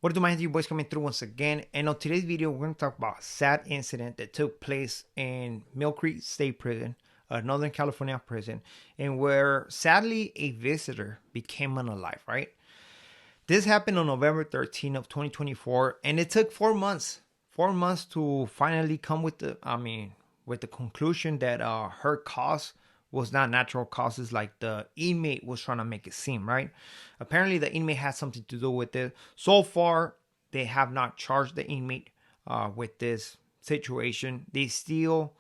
What do my you boys coming through once again? And on today's video, we're going to talk about a sad incident that took place in Mill Creek State Prison, a Northern California prison, and where sadly a visitor became unalive, right? This happened on November 13th of 2024, and it took 4 months to finally come with the conclusion that her cause was not natural causes like the inmate was trying to make it seem, right? Apparently, the inmate had something to do with it. So far, they have not charged the inmate with this situation. They still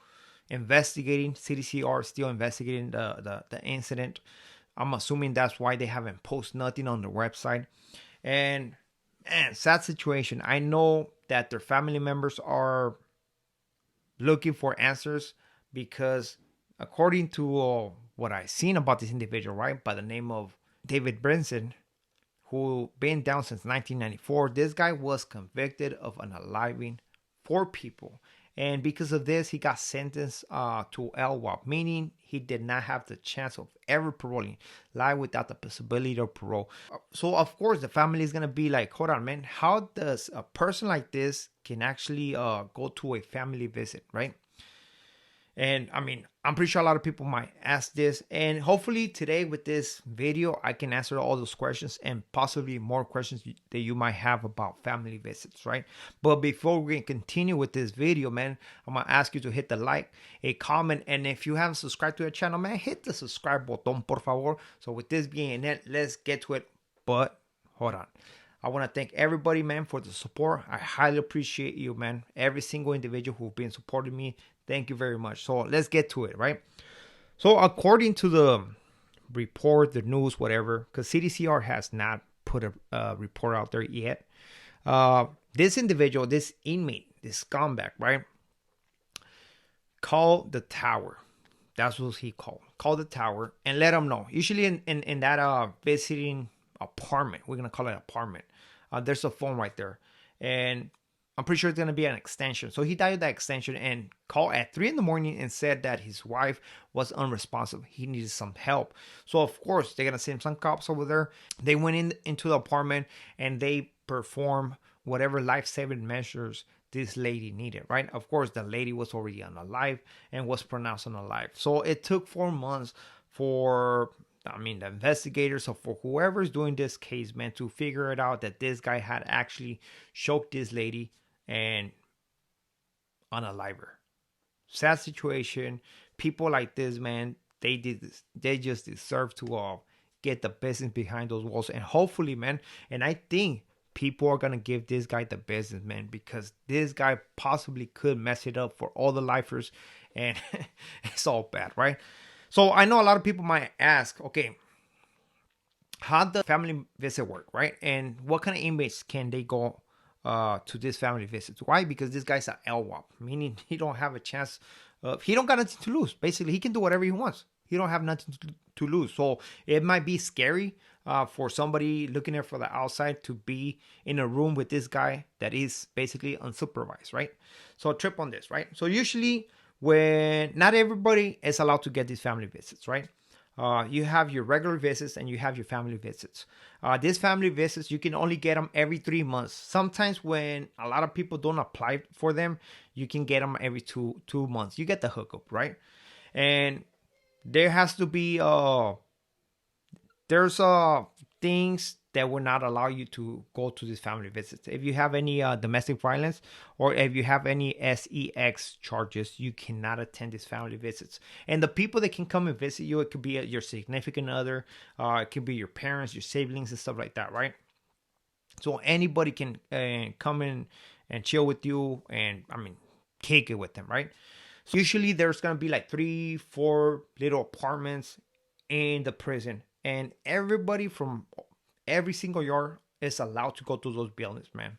investigating. CDC are still investigating the incident. I'm assuming that's why they haven't posted nothing on their website. And man, sad situation. I know that their family members are looking for answers because according to what I've seen about this individual, right, by the name of David Brinson, who been down since 1994, this guy was convicted of unaliving 4 people. And because of this, he got sentenced to LWAP, meaning he did not have the chance of ever paroling, live without the possibility of parole. So, of course, the family is going to be like, hold on, man, how does a person like this can actually go to a family visit, right? And I mean, I'm pretty sure a lot of people might ask this. And hopefully today with this video, I can answer all those questions and possibly more questions that you might have about family visits, right? But before we continue with this video, man, I'm going to ask you to hit the like, a comment. And if you haven't subscribed to the channel, man, hit the subscribe button, por favor. So with this being it, let's get to it. But hold on. I want to thank everybody, man, for the support. I highly appreciate you, man. Every single individual who's been supporting me. Thank you very much. So let's get to it, right? So according to the report, the news, whatever, because CDCR has not put a report out there yet. This individual, this inmate, this scumbag, right, called the tower. That's what he called. Call the tower and let them know. Usually in that visiting apartment, we're gonna call it apartment. There's a phone right there, and I'm pretty sure it's gonna be an extension. So he dialed that extension and called at 3 in the morning and said that his wife was unresponsive. He needed some help. So of course they're gonna send some cops over there. They went into the apartment and they performed whatever life-saving measures this lady needed, right? Of course, the lady was already unalive and was pronounced unalive. So it took 4 months for the investigators or for whoever's doing this case, man, to figure it out that this guy had actually choked this lady and unalive her. Sad situation. People like this, man, they did this. They just deserve to get the business behind those walls. And hopefully, man, and I think people are gonna give this guy the business, man, because this guy possibly could mess it up for all the lifers, and it's all bad, right? So I know a lot of people might ask, okay, how does family visit work, right? And what kind of inmates can they go to this family visits? Why? Because this guy's an LWAP, meaning he don't have a chance. He don't got nothing to lose. Basically, he can do whatever he wants. He don't have nothing to lose. So it might be scary for somebody looking at for the outside to be in a room with this guy that is basically unsupervised, right? So trip on this, right? So usually when not everybody is allowed to get these family visits, right? You have your regular visits and you have your family visits. These family visits, you can only get them every 3 months. Sometimes when a lot of people don't apply for them, you can get them every two months. You get the hookup, right? And there has to be there's things that will not allow you to go to these family visits. If you have any domestic violence or if you have any sex charges, you cannot attend these family visits. And the people that can come and visit you, it could be your significant other, it could be your parents, your siblings, and stuff like that, right? So anybody can come in and chill with you and kick it with them, right? So usually there's gonna be like 3-4 little apartments in the prison, and everybody from every single yard is allowed to go to those buildings, man.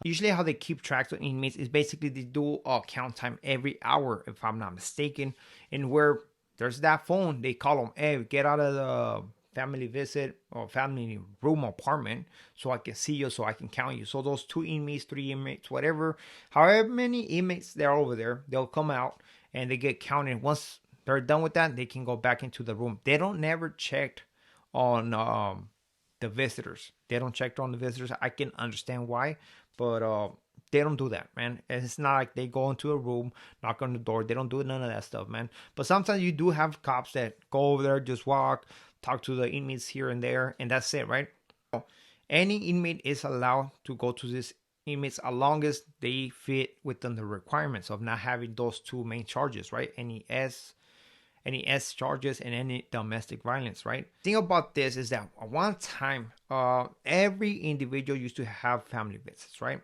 Usually how they keep track of inmates is basically they do count time every hour, if I'm not mistaken. And where there's that phone, they call them, hey, get out of the family visit or family room apartment so I can see you, so I can count you. So those 2 inmates, 3 inmates, whatever, however many inmates there are over there, they'll come out and they get counted. Once they're done with that, they can go back into the room. They don't never check on the visitors. They don't check on the visitors. I can understand why, but they don't do that, man. And it's not like they go into a room, knock on the door. They don't do none of that stuff, man. But sometimes you do have cops that go over there, just walk, talk to the inmates here and there, and that's it, right? Any inmate is allowed to go to this inmates as long as they fit within the requirements of not having those two main charges, right? Any S charges and any domestic violence, right? The thing about this is that at one time, every individual used to have family visits, right?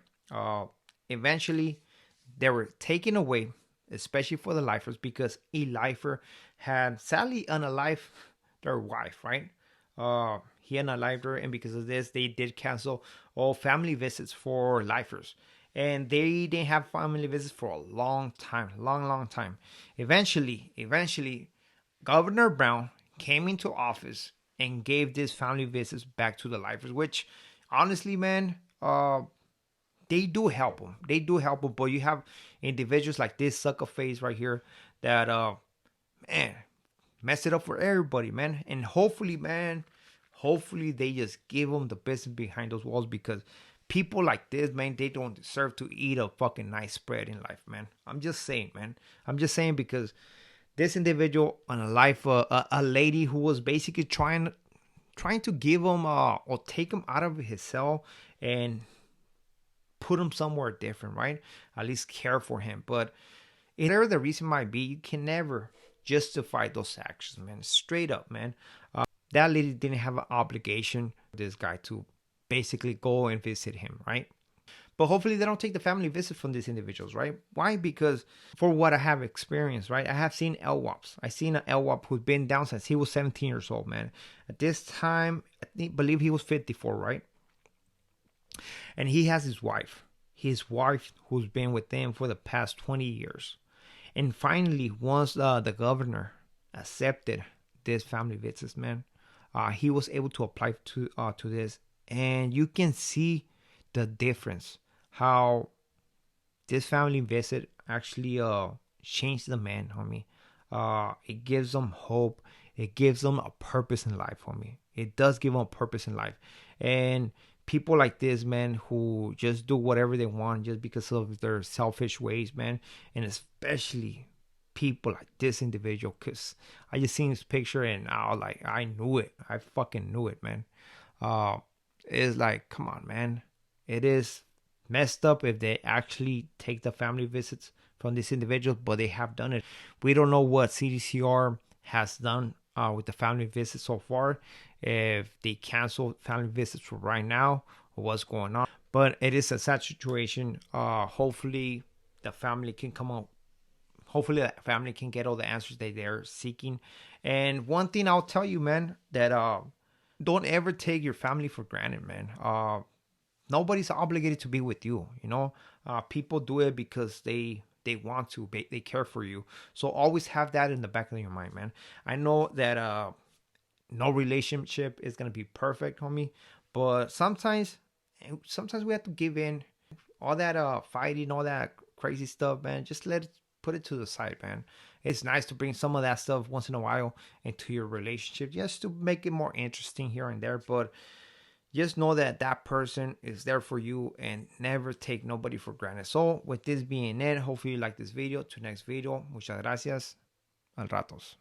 Eventually, they were taken away, especially for the lifers, because a lifer had sadly unalived their wife, right? He unalived her, and because of this, they did cancel all family visits for lifers. And they didn't have family visits for a long time, long time. Eventually, Governor Brown came into office and gave these family visits back to the lifers, which honestly, man, they do help them. They do help them, but you have individuals like this sucker face right here that, man, mess it up for everybody, man. And hopefully, man, hopefully they just give them the business behind those walls, because people like this, man, they don't deserve to eat a fucking nice spread in life, man. I'm just saying, man. I'm just saying, because this individual on a life, a lady who was basically trying to give him or take him out of his cell and put him somewhere different, right? At least care for him. But whatever the reason might be, you can never justify those actions, man. Straight up, man. That lady didn't have an obligation for this guy to basically go and visit him, right? But hopefully they don't take the family visit from these individuals, right? Why? Because for what I have experienced, right? I have seen LWAPs. I've seen an LWAP who's been down since he was 17 years old, man. At this time, believe he was 54, right? And he has his wife who's been with him for the past 20 years. And finally, once the governor accepted this family visits, man, he was able to apply to this. And you can see the difference, how this family visit actually changed the man, homie. It gives them hope. It gives them a purpose in life, homie. It does give them a purpose in life. And people like this, man, who just do whatever they want just because of their selfish ways, man, and especially people like this individual, because I just seen his picture and I knew it. I fucking knew it, man. It's like, come on, man. It is messed up if they actually take the family visits from these individuals, but they have done it. We don't know what CDCR has done with the family visits so far, if they cancel family visits for right now or what's going on. But it is a sad situation. Hopefully the family can come out. Hopefully the family can get all the answers that they're seeking. And one thing I'll tell you, man, that don't ever take your family for granted, man. Nobody's obligated to be with you, you know. People do it because they want to, they care for you. So always have that in the back of your mind, man. I know that no relationship is gonna be perfect, homie, but sometimes we have to give in. All that fighting, all that crazy stuff, man, just put it to the side, man. It's nice to bring some of that stuff once in a while into your relationship, just to make it more interesting here and there. But just know that that person is there for you, and never take nobody for granted. So with this being it, hopefully you like this video. To next video, muchas gracias. Al ratos.